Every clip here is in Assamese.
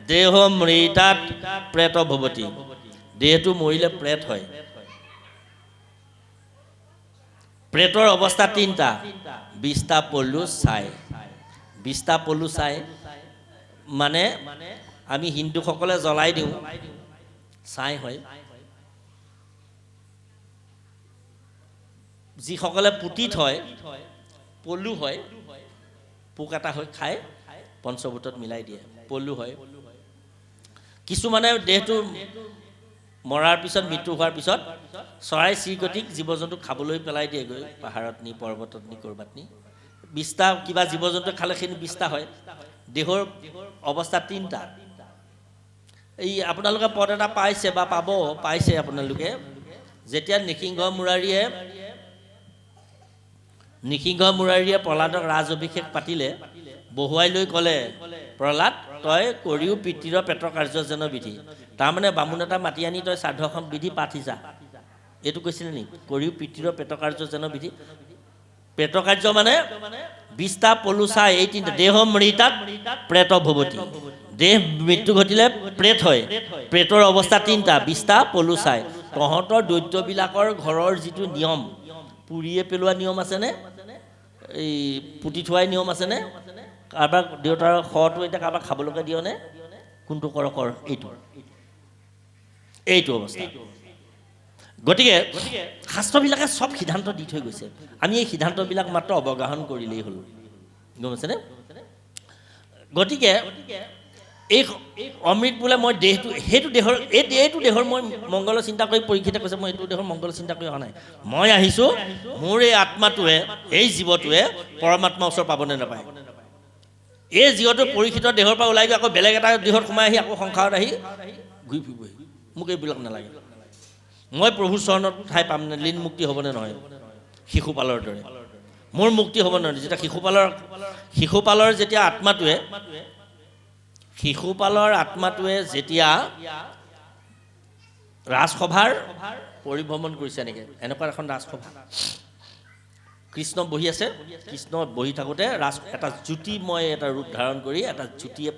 দেহ মৃতাত প্ৰেত ভৱতি দেহটো মৰিলে প্ৰেত হয় প্ৰেতৰ অৱস্থা তিনিটা 20টা পলু চাই 20টা পলু চাই মানে আমি হিন্দুসকলে জ্বলাই দিওঁ চাই হয় যিসকলে পুতি থয় পলু হয় পোক এটা হৈ খাই পঞ্চভূতত মিলাই দিয়ে পলু হয় কিছুমানে দেহটো মৰাৰ পিছত মৃত্যু হোৱাৰ পিছত চৰাই চিৰিকটিক জীৱ জন্তু খাবলৈ পেলাই দিয়েগৈ পাহাৰত নি পৰ্বতত নি ক'ৰবাত নি 20টা কিবা জীৱ জন্তু খালে সেইখিনি 20টা হয় দেহৰ অৱস্থা তিনিটা এই আপোনালোকে পদ এটা পাইছে বা পাইছে আপোনালোকে যেতিয়া নৃসিংহ মুৰাৰীয়ে প্ৰহ্লাদক ৰাজ অভিষেক পাতিলে বহুৱাই লৈ ক'লে প্ৰহ্লাদ তই কৰিও পিতৃৰ পেটৰ কাৰ্য যেন বিধি তাৰমানে বামুণ এটা মাতি আনি তই শ্ৰাদ্ধখন বিধি পাতি যা এইটো কৈছিলে নেকি কৰিও পিতৃৰ পেটৰ কাৰ্য যেন বিধি পেটৰ কাৰ্য মানে 20টা পলু চাই এই তিনিটা দেহ মৃতাত প্ৰেত ভৱতি দেহ মৃত্যু ঘটিলে প্ৰেত হয় প্ৰেতৰ অৱস্থা তিনিটা 20টা পলু চাই তহঁতৰ দৈত্যবিলাকৰ ঘৰৰ যিটো নিয়ম পুৰিয়ে পেলোৱা নিয়ম আছেনে এই পুতি থোৱাই নিয়ম আছেনে কাৰোবাক দেউতাৰ শটো এতিয়া কাৰোবাক খাবলৈকে দিয়নে কোনটো কৰ এইটো অৱস্থা গতিকে শাস্ত্ৰবিলাকে চব সিদ্ধান্ত দি থৈ গৈছে আমি এই সিদ্ধান্তবিলাক মাত্ৰ অৱগাহন কৰিলেই হ'ল গম পাইছেনে গতিকে এই অমৃত বোলে মই দেহটো সেইটো দেহৰ মই মংগলৰ চিন্তা কৰি পৰীক্ষিতে কৈছে মই এইটো দেহৰ মংগলৰ চিন্তা কৰি অহা নাই মই আহিছোঁ মোৰ এই আত্মাটোৱে এই জীৱটোৱে পৰমাত্মা ওচৰ পাবনে নাপায় এই জীৱটো পৰীক্ষিত দেহৰ পৰা ওলাই গৈ আকৌ বেলেগ এটা দেহত সোমাই আহি আকৌ সংসাৰত আহি ঘূৰি ফুৰিবহি মোক এইবিলাক নালাগে মই প্ৰভুৰ চৰণত ঠাই পাম নে লীন মুক্তি হ'বনে নহয় শিশুপালৰ দৰে মোৰ মুক্তি হ'ব নহয় যেতিয়া শিশুপালৰ যেতিয়া আত্মাটোৱে যেতিয়া ৰাজসভাৰ পৰিভ্ৰমণ কৰিছে এনেকৈ এনেকুৱা এখন ৰাজসভা কৃষ্ণ বহি আছে কৃষ্ণ বহি থাকোঁতে এটা জ্যোতিময় এটা ৰূপ ধাৰণ কৰি এটা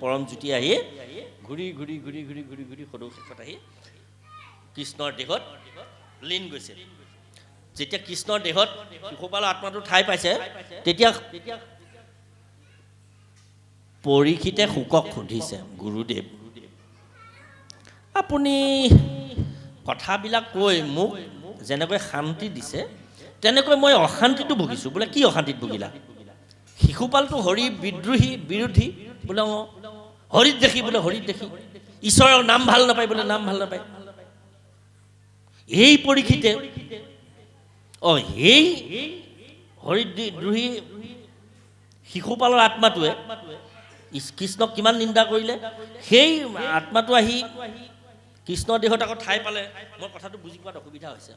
পৰম জ্যোতি আহি ঘূৰি সদৌ শেষত আহি কৃষ্ণৰ দেহত লীন গৈছে যেতিয়া কৃষ্ণৰ দেহত শিশুপালৰ আত্মাটো ঠাই পাইছে তেতিয়া পৰীক্ষিতে শুকক সুধিছে গুৰুদেৱ আপুনি কথাবিলাক কৈ মোক যেনেকৈ শান্তি দিছে তেনেকৈ মই অশান্তিটো ভুগিছোঁ বোলে কি অশান্তিত ভুগিলা শিশুপালটো হৰি বিৰোধী বোলে হৰিত দেখি ঈশ্বৰৰ নাম ভাল নাপায় বোলে নাম ভাল নাপায় এই পৰীক্ষিতে সেই হৰিদ্ৰোহী শিশুপালৰ আত্মাটোৱে কৃষ্ণক কিমান নিন্দা কৰিলে সেই আত্মাটো আহি কৃষ্ণৰ দেহত আকৌ ঠাই পালে মই কথাটো বুজি পোৱাত অসুবিধা হৈছে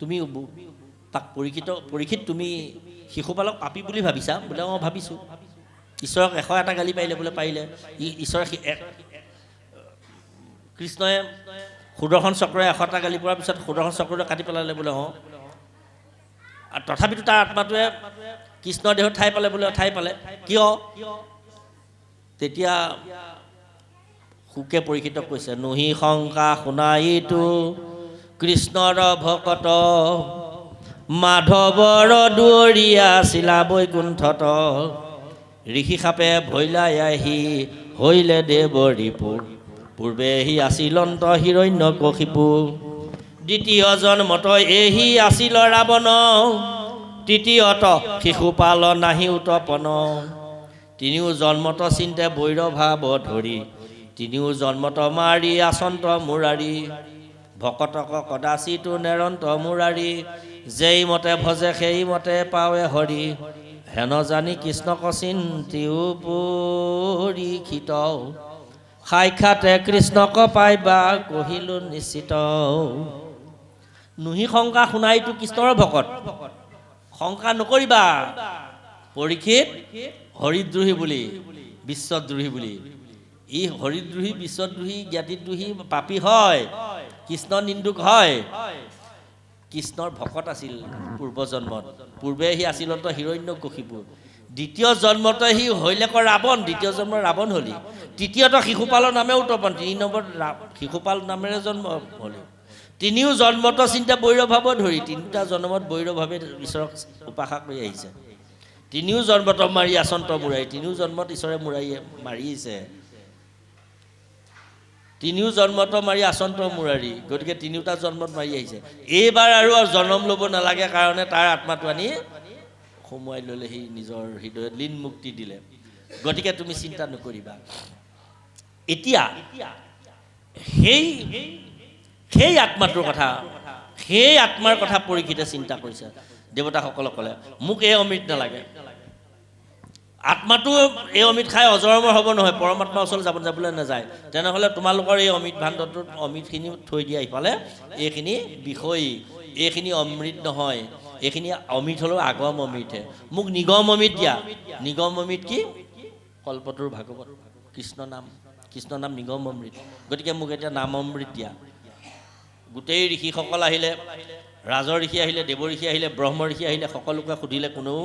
তুমি তাক পৰীক্ষিত তুমি শিশুপালক পাপী বুলি ভাবিছা বোলে ভাবিছোঁ ঈশ্বৰক 101টা গালি পাৰিলে বোলে পাৰিলে ঈশ্বৰে কৃষ্ণই সুদৰ্শন চক্ৰই 100টা গালি পৰাৰ পিছত সুদৰ্শন চক্ৰটো কাটি পেলালে বোলে আৰু তথাপিতো তাৰ আত্মাটোৱে কৃষ্ণৰ দেহত ঠাই পালে বোলে ঠাই পালে কিয় তেতিয়া শুকে পৰীক্ষিতক কৈছে নহি শংকা শুনাইতো কৃষ্ণৰ ভকত মাধৱৰ দুৱৰীয়া চিলা বৈকুণ্ঠত ঋষি সাপে ভৈলাই আহি হৈলে দেৱৰীপুৰ পূৰ্বে সি আছিলন্ত হিৰণ্যকশিপু দ্বিতীয় জন্মত এহি আছিল ৰাৱণ তৃতীয়ত শিশুপাল নাহি উৎপন্ন তিনিও জন্মত চিন্তে বৈৰভাৱ ধৰি তিনিও জন্মত মাৰি আচন্ত মুৰাৰী ভকতক কদাচিতো নেৰন্ত মুৰাৰী যেই মতে ভজে সেই মতে পাৱে হৰি হেন জানি কৃষ্ণক চিন্তিও পৰীক্ষিত সাক্ষাতে কৃষ্ণক পাইবা কহিলো নিশ্চিত নুহি শংকা শুনাইতো কৃষ্ণৰ ভকত শংকা নকৰিবা পৰীক্ষিত হৰিদ্ৰোহী বুলি বিশ্বদ্ৰোহী বুলি ই হৰিদ্ৰোহী বিশ্বদ্ৰোহী জ্ঞাতিদ্ৰোহী পাপী হয় কৃষ্ণ নিন্দুক হয় কৃষ্ণৰ ভকত আছিল পূৰ্বজন্মত পূৰ্বে সি আছিলন্ত হিৰণ্যকশিপু দ্বিতীয় জন্মতে সি হৈলেকৰ ৰাৱণ দ্বিতীয় জন্মৰ ৰাৱণ হলি তৃতীয়ত শিশুপালৰ নামে উত্তপন, 3 নম্বৰ শিশুপাল নামেৰে জন্ম হ'লে। তিনিও জন্মত চিন্তা বৈৰভাৱ ধৰি, তিনিটা জন্মত বৈৰভাৱে ঈশ্বৰক উপাসা কৰি আহিছে। তিনিও জন্মত মাৰি আচন্ত মুৰাৰী, তিনিও জন্মত ঈশ্বৰে মাৰিছে। তিনিও জন্মত মাৰি আচন্ত মুৰাৰী, গতিকে তিনিওটা জন্মত মাৰি আহিছে। এইবাৰ আৰু জন্ম ল'ব নালাগে কাৰণে তাৰ আত্মাটো আনি সোমোৱাই ল'লে, সি নিজৰ হৃদয়ত লীন মুক্তি দিলে। গতিকে তুমি চিন্তা নকৰিবা। এতিয়া সেই আত্মাটোৰ কথা, সেই আত্মাৰ কথা পৰীক্ষিতে চিন্তা কৰিছে। দেৱতাসকলক ক'লে মোক এই অমৃত নালাগে, আত্মাটো এই অমৃত খাই অজৰমৰ হ'ব নহয়, পৰমাত্মাৰ ওচৰলৈ যাবলৈ নাযায়। তেনেহ'লে তোমালোকৰ এই অমৃত ভাণ্ডটোত অমৃতখিনি থৈ দিয়া ইফালে, এইখিনি বিষয়ী, এইখিনি অমৃত নহয়, এইখিনি অমৃত হ'লেও আগম অমৃতহে। মোক নিগম অমৃত দিয়া। নিগম অমৃত কি? কল্পতৰু ভাগৱত, কৃষ্ণ নাম নিগম অমৃত। গতিকে মোক এতিয়া নাম অমৃত দিয়া। গোটেই ঋষিসকল আহিলে, ৰাজ ঋষি আহিলে, দেৱ ঋষি আহিলে, ব্ৰহ্ম ঋষি আহিলে, সকলোকে সুধিলে, কোনেও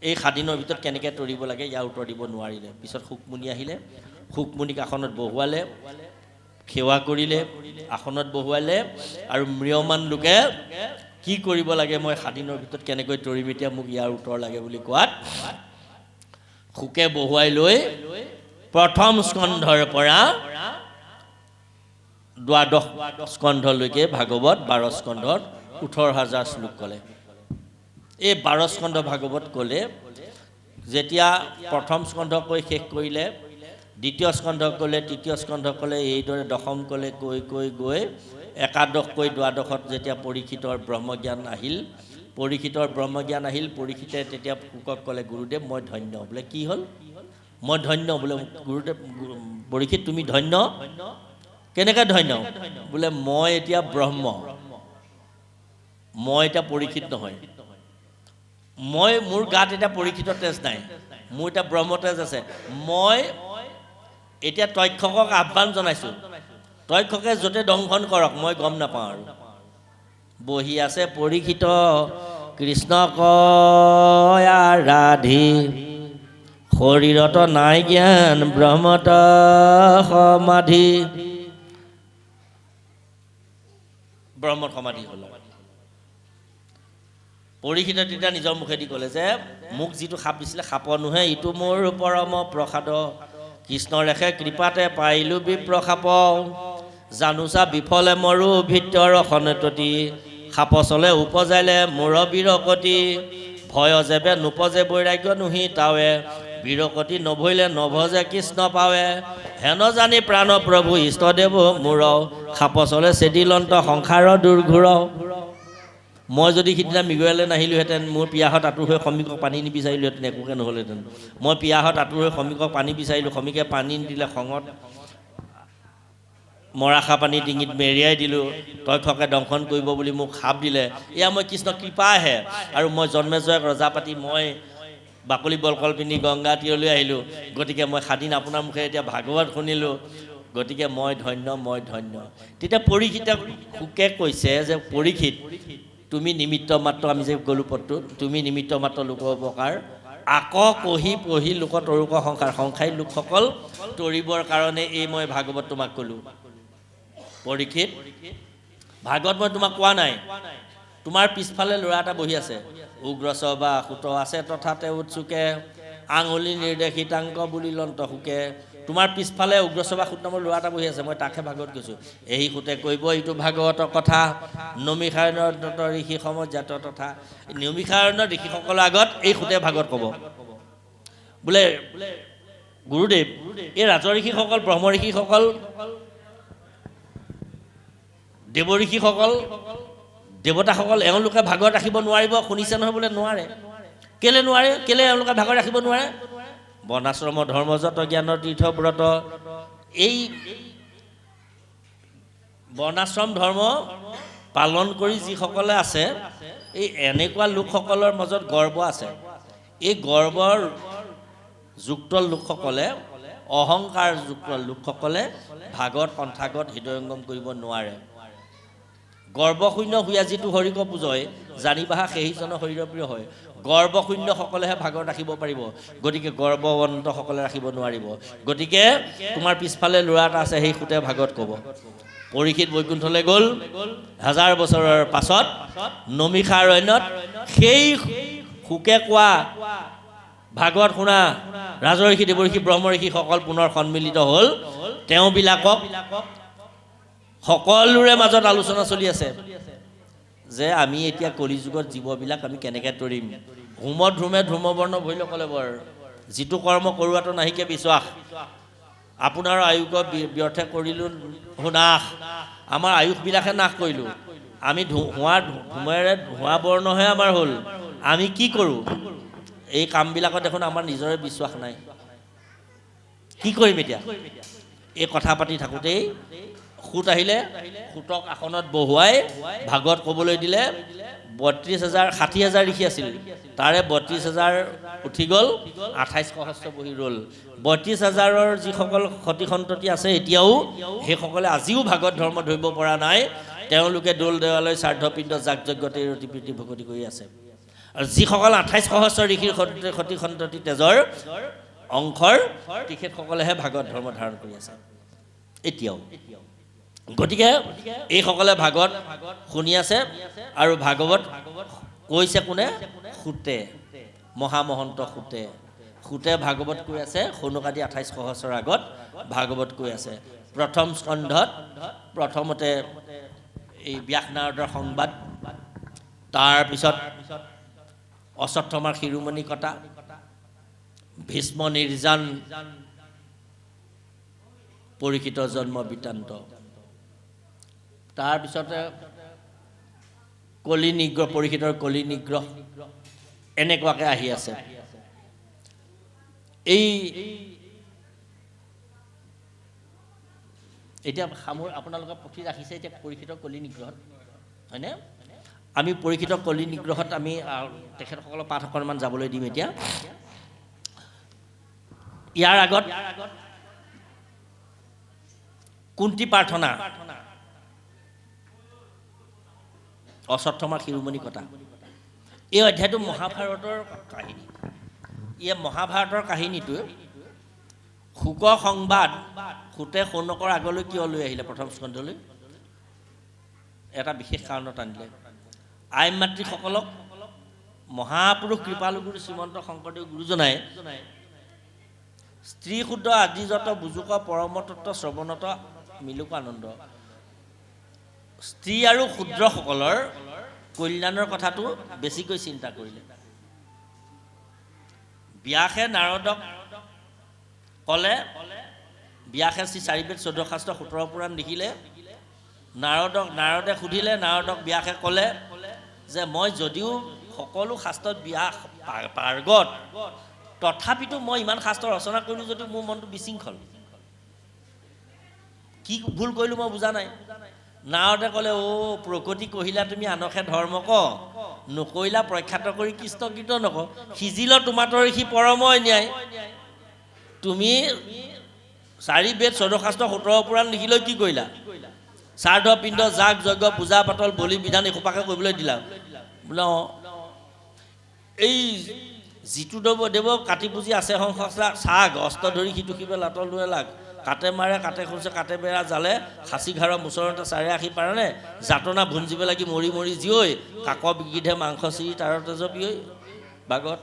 এই 7 দিনৰ ভিতৰত কেনেকৈ তৰিব লাগে ইয়াৰ উত্তৰ দিব নোৱাৰিলে। পিছত শুকমুনি আহিলে, শুকমুনিক আসনত বহুৱালে, সেৱা কৰিলে, আসনত বহুৱালে, আৰু ম্ৰিয়মান লোকে কি কৰিব লাগে, মই 7 দিনৰ ভিতৰত কেনেকৈ তৰিম, এতিয়া মোক ইয়াৰ উত্তৰ লাগে বুলি কোৱাত শুকে বহুৱাই লৈ প্ৰথম স্কন্ধৰ পৰা 12 স্কন্ধলৈকে ভাগৱত 12 স্কন্ধত 18,000 শ্লোক ক'লে। এই 12 স্কন্ধ ভাগৱত ক'লে। যেতিয়া প্ৰথম স্কন্ধ কৈ শেষ কৰিলে, দ্বিতীয় স্কন্ধ ক'লে, তৃতীয় স্কন্ধ ক'লে, এইদৰে দশম ক'লে, কৈ গৈ একাদশকৈ 12ত যেতিয়া পৰীক্ষিতৰ ব্ৰহ্মজ্ঞান আহিল, পৰীক্ষিতে তেতিয়া শুকক ক'লে, গুৰুদেৱ মই ধন্য। বোলে কি হ'ল? মই ধন্য। বোলে গুৰুদেৱ, পৰীক্ষিত তুমি ধন্য? কেনেকৈ ধন্য? বোলে মই এতিয়া ব্ৰহ্ম, মই এতিয়া পৰীক্ষিত নহয়। মোৰ গাত এতিয়া পৰীক্ষিতৰ তেজ নাই, মোৰ এতিয়া ব্ৰহ্ম তেজ আছে। মই এতিয়া তক্ষকক আহ্বান জনাইছোঁ, তক্ষকে য'তে দংশন কৰক, মই গম নাপাওঁ। আৰু বহি আছে পৰীক্ষিত, কৃষ্ণ কয় ৰাধি, শৰীৰত নাই জ্ঞান, ব্ৰহ্মত সমাধি। ব্ৰহ্মত সমাধি হ'ল। পৰীক্ষিতে তেতিয়া নিজৰ মুখেদি ক'লে যে মোক যিটো সাপ দিছিলে, সাপৰ নোহে, ইটো মোৰ পৰম প্ৰসাদ, কৃষ্ণ ৰেখে কৃপাতে পাইলোঁ বিপ্ৰ সাপ, জানোচা বিফলে মৰো ভিতৰ সনেততি, সাপ চলে উপজাইলে মোৰ বীৰকতি, ভয় যেবে নোপজে বৈৰাগ্য নুহি তাৱে, বীৰকতি নভৈলে নভজে কৃষ্ণ পাৱে, হেন জানি প্ৰাণ প্ৰভু ইষ্টদেৱ মোৰ, সাপ চলে চেদিলন্ত সংসাৰ দুৰ্ঘোৰ। মই যদি সিদিনা মৃগয়ালৈ নাহিলোহেঁতেন, মোৰ পিয়াহত আঁতুৰ হৈ সমীকক পানী নিবিচাৰিলোহেঁতেন, একোকে নহ'লহেঁতেন। মই পিয়াহত আঁতুৰ হৈ সমীকক পানী বিচাৰিলোঁ, সমীকে পানী নিদিলে, খঙত মৰাশা পানী ডিঙিত মেৰিয়াই দিলোঁ, তক্ষকে দংশন কৰিব বুলি মোক সাপ দিলে। এয়া মই কৃষ্ণ কৃপাহে। আৰু মই জন্মেজয়ক ৰজা পাতি মই বাকলি বলকল পিন্ধি গংগা তীৰলৈ আহিলোঁ। গতিকে মই 7 দিন আপোনাৰ মুখে এতিয়া ভাগৱত শুনিলোঁ, গতিকে মই ধন্য, মই ধন্য। তেতিয়া পৰীক্ষিতে শুকে কৈছে যে পৰীক্ষিত, তুমি নিমিত্ত মাত্ৰ, আমি যে গ'লো পদটোত, তুমি নিমিত্ত মাত্ৰ লোকৰ উপকাৰ, আকৌ পঢ়ি লোক তৰুক সংসাৰী লোকসকল তৰিবৰ কাৰণে এই মই ভাগৱত তোমাক ক'লোঁ। পৰীক্ষিত, ভাগৱত মই তোমাক কোৱা নাই। তোমাৰ পিছফালে ল'ৰা এটা বহি আছে, উগ্ৰচ বা সুত আছে তথাতে উৎসুকে, আঙুলি নিৰ্দেশিতাংক বুলি লন্ত শুকে। তোমাৰ পিছফালে উগ্ৰসভা সুত নামৰ ল'ৰা এটা বহি আছে, মই তাকহে ভাগৱত কৈছোঁ। এই সুতে কৈব এইটো ভাগৱতৰ কথা, নমিষাৰণ্যত ঋষি সমজাত তথা। নমিষাৰণ্যত ঋষিসকলৰ আগত এই সুতে ভাগৱত ক'ব। বোলে গুৰুদেৱ, এই ৰাজ ঋষিসকল, ব্ৰহ্ম ঋষিসকল, দেৱ ঋষিসকল, দেৱতাসকল, এওঁলোকে ভাগৱত ৰাখিব নোৱাৰিব, শুনিছে নহয়? বোলে নোৱাৰে। কেলে নোৱাৰে? কেলে এওঁলোকে ভাগৱত ৰাখিব নোৱাৰে? বৰ্ণাশ্ৰম ধৰ্মজত জ্ঞানৰ তীৰ্থব্ৰত, এই বৰ্ণাশ্ৰম ধৰ্ম পালন কৰি যিসকলে আছে, এই এনেকুৱা লোকসকলৰ মাজত গৰ্ব আছে। এই গৰ্বৰ যুক্ত লোকসকলে, অহংকাৰ যুক্ত লোকসকলে ভাগৱত সন্থাগত হৃদয়ংগম কৰিব নোৱাৰে। গৰ্বশূন্য হুয়া যিটো হৰিক পূজয়, জানিবাহা সেইজন শৰীৰ প্ৰিয় হয়। গৰ্বশূন্যসকলেহে ভাগৱত ৰাখিব পাৰিব, গতিকে গৰ্বৱন্তসকলে ৰাখিব নোৱাৰিব। গতিকে তোমাৰ পিছফালে ল'ৰা এটা আছে, সেই সুতে ভাগৱত ক'ব। পৰীক্ষিত বৈকুণ্ঠলৈ গ'ল 1000 বছৰৰ পাছত নমিষা অৰণ্যত সেই সুকে কোৱা ভাগৱত শুনা ৰাজৰ্ষি দেৱৰ্ষি ব্ৰহ্মৰ্ষিসকল পুনৰ সন্মিলিত হ'ল। তেওঁবিলাকক সকলোৰে মাজত আলোচনা চলি আছে যে আমি এতিয়া কলিযুগত জীৱবিলাক আমি কেনেকৈ তৰিম। হোমত ধূমে ধূমবৰ্ণ ভৈলকলে বৰ, যিটো কৰ্ম কৰোৱাটো নাহিকে বিশ্বাস, আপোনাৰ আয়ুস ব্যৰ্থে কৰিলোঁ নাশ, আমাৰ আয়ুসবিলাকে নাশ কৰিলোঁ, আমি ধোঁৱাৰে ধোঁৱা বৰ্ণহে আমাৰ হ'ল, আমি কি কৰোঁ? এই কামবিলাকত দেখোন আমাৰ নিজৰে বিশ্বাস নাই, কি কৰিম এতিয়া? এই কথা পাতি থাকোঁতেই সুত আহিলে, সুতক আসনত বহুৱাই ভাগৱত ক'বলৈ দিলে। 32,000 60,000 ঋষি আছিল, তাৰে 32,000 উঠি গ'ল, 28 সহস্ৰ বহি ৰ'ল। 32,000ৰ যিসকল সতি সন্ততি আছে এতিয়াও, সেইসকলে আজিও ভাগৱত ধৰ্ম ধৰিব পৰা নাই। তেওঁলোকে দৌল দেৱালয় শ্ৰাদ্ধপিণ্ড যাগ যজ্ঞতে ৰতি প্ৰীতি ভকতি কৰি আছে। আৰু যিসকল 28 সহস্ৰ ঋষিৰ সতি সন্ততি তেজৰ অংশৰ, তেখেতসকলেহে ভাগৱত ধৰ্ম ধাৰণ কৰি আছে এতিয়াও। গতিকে এইসকলে ভাগৱত শুনি আছে, আৰু ভাগৱত কৈছে কোনে? সুতে, মহামহন্ত সুতে। সুতে ভাগৱত কৈ আছে, সনুকাদি 28 সহস্ৰৰ আগত ভাগৱত কৈ আছে। প্ৰথম স্কন্ধত প্ৰথমতে এই ব্যাস নাৰদৰ সংবাদ, তাৰপিছত অশ্বত্থামাৰ শিৰোমণি কটা, ভীষ্ম নিৰ্যান, পৰীক্ষিতৰ জন্ম বৃত্তান্ত, তাৰপিছতে কলি নিগ্ৰহ, পৰীক্ষিতৰ কলি নিগ্ৰহ, এনেকুৱাকৈ আহি আছে। এই এতিয়া আপোনালোকে পুথি ৰাখিছে এতিয়া পৰীক্ষিতৰ কলি নিগ্ৰহত, হয়নে? আমি পৰীক্ষিতৰ কলি নিগ্ৰহত আমি তেখেতসকলৰ পাঠ অকণমান যাবলৈ দিম এতিয়া। ইয়াৰ আগত কুন্তি প্ৰাৰ্থনা, অশ্বত্থামাৰ শিৰোমণি কটা, এই অধ্যায়টো মহাভাৰতৰ কাহিনী। এই মহাভাৰতৰ কাহিনীটো শুক সংবাদ সুতে সৌনকৰ আগলৈ কিয় লৈ আহিলে? প্ৰথম স্কন্ধলৈ এটা বিশেষ কাৰণত আনিলে। আই মাতৃসকলক মহাপুৰুষ কৃপালুগুৰু শ্ৰীমন্ত শংকৰদেৱ গুৰুজনাই স্ত্ৰী শুদ্ধ আদিযত বুজুক পৰমতত্ত্ব শ্ৰৱণত মিলুক আনন্দ, স্ত্ৰী আৰু শূদ্ৰসকলৰ কল্যাণৰ কথাটো বেছিকৈ চিন্তা কৰিলে। ব্যাসে নাৰদক ক'লে, ব্যাসে শ্ৰী 4 বেদ 14 শাস্ত্ৰ 17 পুৰাণ লিখিলে। নাৰদে সুধিলে, নাৰদক ব্যাসে ক'লে যে মই যদিও সকলো শাস্ত্ৰত ব্যাস পাৰ্গত, তথাপিতো মই ইমান শাস্ত্ৰ ৰচনা কৰিলোঁ যদিও মোৰ মনটো বিশৃংখল, কি ভুল কৰিলোঁ মই বুজা নাই। নাৰদে ক'লে, অ' প্ৰকৃতি কহিলা তুমি আনকহে ধৰ্ম ক, নকৰিলা প্ৰখ্যাত কৰি কৃষ্ণ কীৰ্তন নক, সিজিল তোমাতৰ সি পৰময় ন্যায়। তুমি 4 বেদ 14 শাস্ত্ৰ 17 পুৰাণ লিখিলৈ কি কৰিলা? শ্ৰাদ্ধ পিণ্ড যাগ যজ্ঞ পূজা পাতল বলি বিধান এসোপাকে কৰিবলৈ দিলা। বোলে অঁ, এই যিটো দেৱ কাটি পুজি আছে সংসা চাগ, অস্ত্ৰ ধৰি সিটো সিবে লাটল দুৱে লাগ, কাটে মাৰে কাটে খুচে কাটে বেৰা জালে, খাচী ঘাৰৰ মুচৰতে 84 পাৰণে, যাতনা ভুঞ্জিব লাগি মৰি মৰি জীয়ৈ, কাক বিগিধে মাংস চিৰি তাৰ তেজ পিয়ৈ। ভাগৱত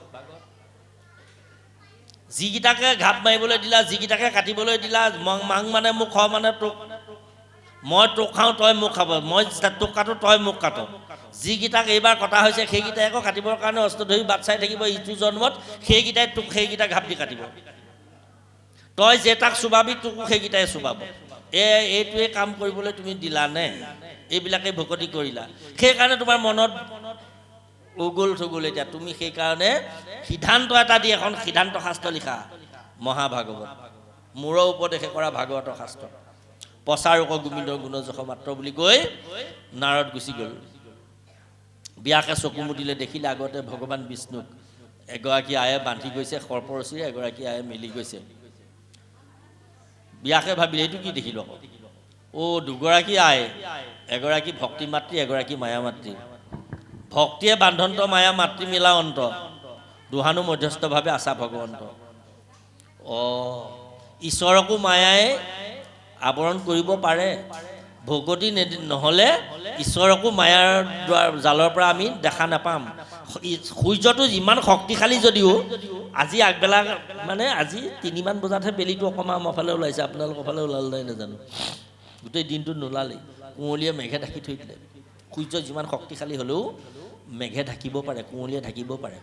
যিকেইটাকে ঘাপ মাৰিবলৈ দিলা, যিকেইটাকে কাটিবলৈ দিলা, মাং মানে মোক, খ মানে তোক, মই তোক খাওঁ তই মোক খাব, মই তোক কাটো তই মোক কাট, যিকেইটাক এইবাৰ কটা হৈছে সেইকেইটাই আকৌ কাটিবৰ কাৰণে অস্ত্ৰ ধৰি বাট চাই থাকিব ইটো জন্মত, সেইকেইটাই তোক সেইকেইটা ঘাপ দি কাটিব। তই যে তাক চুবাবি তোকো সেইকেইটাই চুবাব। এইটোৱে কাম কৰিবলৈ তুমি দিলানে? এইবিলাকে ভকতি কৰিলা, সেইকাৰণে তোমাৰ মনত উগুল থুগুল। এতিয়া তুমি সেইকাৰণে সিদ্ধান্ত এটা দি এখন সিদ্ধান্ত শাস্ত্ৰ লিখা, মহাভাগৱত, মূৰৰ উপদেশে কৰা ভাগৱতৰ শাস্ত্ৰ। প্ৰচাৰক গোবিন্দ গুণ যশ মাত্ৰ বুলি কৈ নাৰদ গুচি গ'ল। ব্যাসে চকু মুদিলে, দেখিলে আগতে ভগৱান বিষ্ণুক এগৰাকী আয়ে বান্ধি গৈছে সৰ্পৰচীৰে, এগৰাকী আয়ে মেলি গৈছে। ব্যাসে ভাবিলে এইটো কি দেখিলো আকৌ, অ' দুগৰাকী আই, এগৰাকী ভক্তি মাতৃ, এগৰাকী মায়া মাতৃ। ভক্তিয়ে বান্ধন্ত, মায়া মাতৃ মিলা অন্ত। দুহানো মধ্যস্থভাৱে আছা ভগৱন্ত ঈশ্বৰকো মায়াই আৱৰণ কৰিব পাৰে ভগতি নহ'লে ঈশ্বৰকো মায়াৰ জালৰ পৰা আমি দেখা নাপাম সূৰ্যটো যিমান শক্তিশালী যদিও আজি আগবেলা মানে আজি 3মান বজাতহে বেলিটো অকণমান আমাৰ ফালে ওলাইছে আপোনালোকৰ ফালে ওলাল নাই নাজানো গোটেই দিনটো নোলালেই কুঁৱলীয়ে মেঘে ঢাকি থৈ দিলে সূৰ্য যিমান শক্তিশালী হ'লেও মেঘে ঢাকিব পাৰে কুঁৱলীয়ে ঢাকিব পাৰে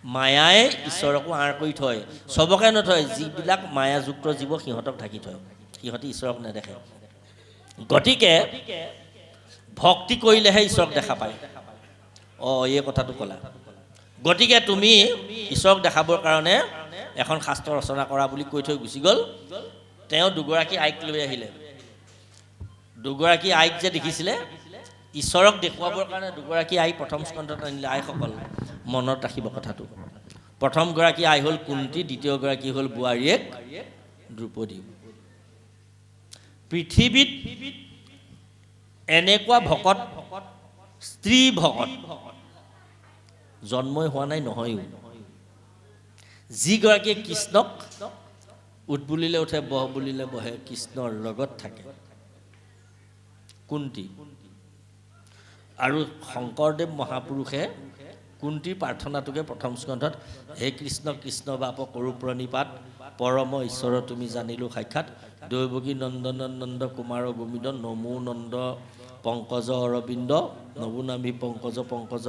মায়াই ঈশ্বৰকো আঁৰ কৰি থয় চবকে নথয় যিবিলাক মায়াযুক্ত জীৱ সিহঁতক ঢাকি থয় সিহঁতে ঈশ্বৰক নেদেখে গতিকে ভক্তি কৰিলেহে ঈশ্বৰক দেখা পায় এই কথাটো ক'লা গতিকে তুমি ঈশ্বৰক দেখাবৰ কাৰণে এখন শাস্ত্ৰ ৰচনা কৰা বুলি কৈ থৈ গুচি গ'ল তেওঁ দুগৰাকী আইক লৈ আহিলে দুগৰাকী আইক যে দেখিছিলে ঈশ্বৰক দেখুৱাবৰ কাৰণে দুগৰাকী আই প্ৰথম স্কন্ধত আনিলে আইসকল মনত ৰাখিব কথাটো প্ৰথমগৰাকী আই হ'ল কুন্তি দ্বিতীয়গৰাকী হ'ল বোৱাৰীয়েক দ্ৰৌপদী পৃথিৱীত এনেকুৱা ভকত স্ত্ৰী ভকত জন্মই হোৱা নাই নহয়ও যিগৰাকীয়ে কৃষ্ণক উঠ বুলিলে উঠে বহ বুলিলে বহে কৃষ্ণৰ লগত থাকে কুন্তি আৰু শংকৰদেৱ মহাপুৰুষে কুন্তিৰ প্ৰাৰ্থনাটোকে প্ৰথম স্কন্ধত হে কৃষ্ণ কৃষ্ণ বাপ কৰো প্ৰণিপাত পৰম ঈশ্বৰ তুমি জানিলো সাক্ষাৎ দৈৱকী নন্দন নন্দ কুমাৰ গোবিন্দ নমো নন্দ পংকজ অৰবিন্দ নবুনাভি পংকজ পংকজ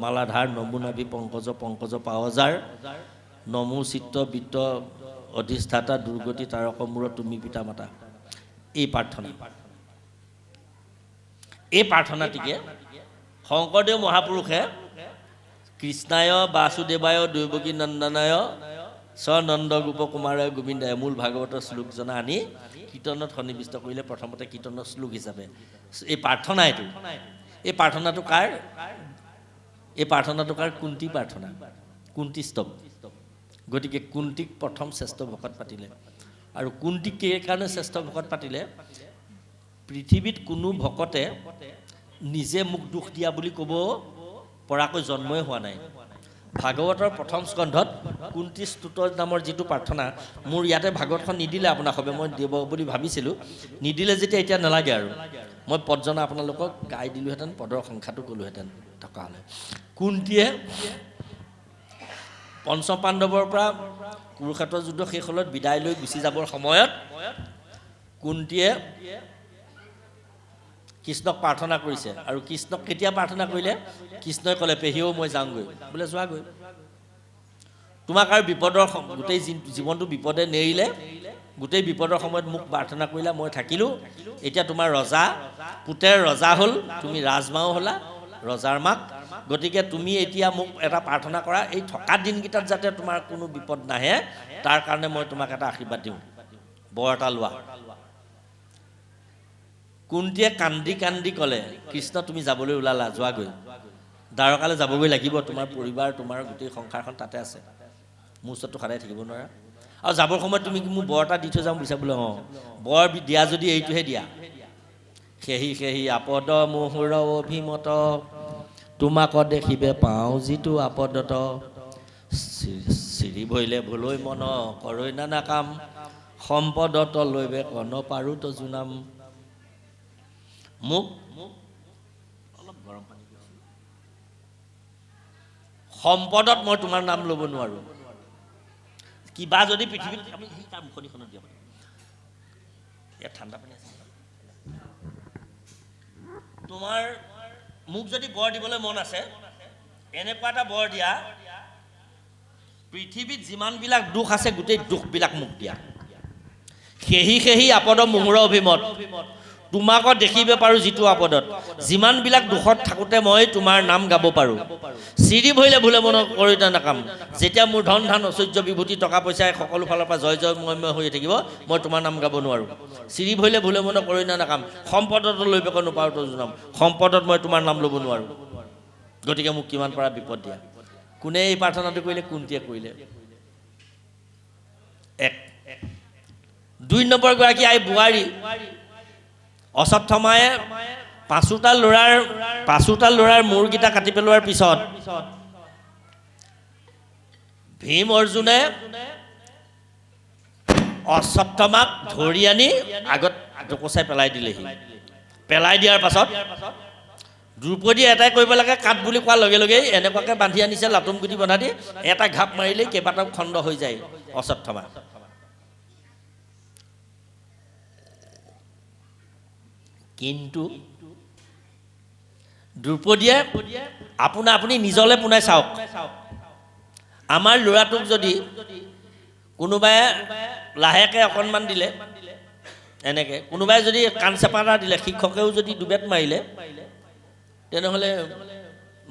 মালাধাৰ নবুনাভি পংকজ পংকজ পাৱজাৰ নমো চিত্ত বিত্ত অধিষ্ঠাতা দুৰ্গতি তাৰক মূৰ তুমি পিতা মাতা এই প্ৰাৰ্থনাটিকে শংকৰদেৱ মহাপুৰুষে কৃষ্ণায় বাসুদেৱায় দৈৱকী নন্দনায় স্বনন্দ গোপ কুমাৰয় গোবিন্দায় মূল ভাগৱতৰ শ্লোক জনা আনি কীৰ্তনত সন্নিৱিষ্ট কৰিলে প্ৰথমতে কীৰ্তনৰ শ্লোক হিচাপে এই প্ৰাৰ্থনাটো কাৰ কুন্তি প্ৰাৰ্থনা কুন্তি স্তৱ গতিকে কুন্তিক প্ৰথম শ্ৰেষ্ঠ ভকত পাতিলে আৰু কুন্তিক কাৰণে শ্ৰেষ্ঠ ভকত পাতিলে পৃথিৱীত কোনো ভকতে নিজে মোক দুখ দিয়া বুলি ক'ব পৰাকৈ জন্মই হোৱা নাই ভাগৱতৰ প্ৰথম স্কন্ধত কুন্তি স্তুত নামৰ যিটো প্ৰাৰ্থনা মোৰ ইয়াতে ভাগৱতখন নিদিলে আপোনাক হবে মই দিব বুলি ভাবিছিলোঁ নিদিলে যেতিয়া এতিয়া নালাগে আৰু মই পদজনা আপোনালোকক গাই দিলোহেঁতেন পদৰ সংখ্যাটো ক'লোহেঁতেন থকা হ'লে কুন্তিয়ে পঞ্চপাণ্ডৱৰ পৰা কুৰুক্ষেত্ৰ যুদ্ধ শেষ হ'লত বিদায় লৈ গুচি যাবৰ সময়ত কুন্তিয়ে কৃষ্ণক প্ৰাৰ্থনা কৰিছে আৰু কৃষ্ণক কেতিয়া প্ৰাৰ্থনা কৰিলে কৃষ্ণই ক'লে পেহীও মই যাওঁগৈ বোলে যোৱাগৈ তোমাক আৰু বিপদৰ গোটেই জীৱনটো বিপদে নেৰিলে গোটেই বিপদৰ সময়ত মোক প্ৰাৰ্থনা কৰিলা মই থাকিলোঁ এতিয়া তোমাৰ ৰজা পুতেৰ ৰজা হ'ল তুমি ৰাজমাও হ'লা ৰজাৰ মাক গতিকে তুমি এতিয়া মোক এটা প্ৰাৰ্থনা কৰা এই থকা দিনকেইটাত যাতে তোমাৰ কোনো বিপদ নাহে তাৰ কাৰণে মই তোমাক এটা আশীৰ্বাদ দিওঁ বৰ এটা লোৱা কুন্তিয়ে কান্দি কান্দি ক'লে কৃষ্ণ তুমি যাবলৈ ওলালা যোৱাগৈ দ্বাৰকালৈ যাবগৈ লাগিব তোমাৰ পৰিবাৰ তোমাৰ গোটেই সংসাৰখন তাতে আছে মোৰ ওচৰততো সদায় থাকিব নোৱাৰা আৰু যাবৰ সময়ত তুমি মোক বৰ এটা দি থৈ যাম বুলিছা বোলে বৰ দিয়া যদি এইটোহে দিয়া সেহি সেহি আপদ মুহুৰ অভিমত তোমাক দেখিবে পাওঁ যিটো আপদত চিৰি ভৰিলে ভুলৈ মন কৰৈ নানা কাম সম্পদত লৈবে কন পাৰো তো জুনাম মোক অলপ গৰম পানী সম্পদত মই তোমাৰ নাম ল'ব নোৱাৰো কিবা যদি পৃথিৱীত আমি সেই তাৰ মুখনিখনত দিয়া ইয়াত ঠাণ্ডা পানী আছে তোমাৰ মোক যদি বৰ দিবলৈ মন আছে এনেকুৱা এটা বৰ দিয়া পৃথিৱীত যিমানবিলাক দুখ আছে গোটেই দুখবিলাক মোক দিয়া সেহি সেহি আপদ মুহুৰ অভিমত তোমাক দেখিব পাৰোঁ যিটো আপদত যিমানবিলাক দুখত থাকোঁতে মই তোমাৰ নাম গাব পাৰোঁ চিৰি ভৰিলে ভুলে মন কৰি নাকাম যেতিয়া মোৰ ধন ধান ঐশ্বৰ্য বিভূতি টকা পইচাই সকলো ফালৰ পৰা জয় জয় ময় হৈ থাকিব মই তোমাৰ নাম গাব নোৱাৰোঁ চিৰি ভৰিলে ভুলে মন কৰি নাকাম সম্পদত লৈবে কনো পাৰোঁ তো জনাম সম্পদত মই তোমাৰ নাম ল'ব নোৱাৰোঁ গতিকে মোক কিমান পৰা বিপদ দিয়া কোনে এই প্ৰাৰ্থনাটো কৰিলে কুন্তিয়ে কৰিলে এক দুই নম্বৰ গৰাকী আই বোৱাৰী অশ্বত্থামায়ে পাঁচোটা ল'ৰাৰ মূৰকেইটা কাটি পেলোৱাৰ পিছত ভীম অৰ্জুনে অশ্বত্থামাক ধৰি আনি আগত ডকচাই পেলাই দিলেহি। পেলাই দিয়াৰ পাছত দ্ৰৌপদী এটাই কৰিব লাগে, কাট বুলি কোৱাৰ লগে লগেই এনেকুৱাকৈ বান্ধি আনিছে, লাটুম গুটি বন্ধা দি এটা ঘাপ মাৰিলেই কেইবাটাও খণ্ড হৈ যায় অশ্বত্থামা। কিন্তু দ্ৰৌপদীয়ে আপুনি নিজলে পোনাই চাওক, আমাৰ ল'ৰাটোক যদি কোনোবাই লাহেকৈ অকণমান দিলে, এনেকৈ কোনোবাই যদি কাণ চেপা এটা দিলে, শিক্ষকেও যদি দুবেট মাৰিলে, তেনেহ'লে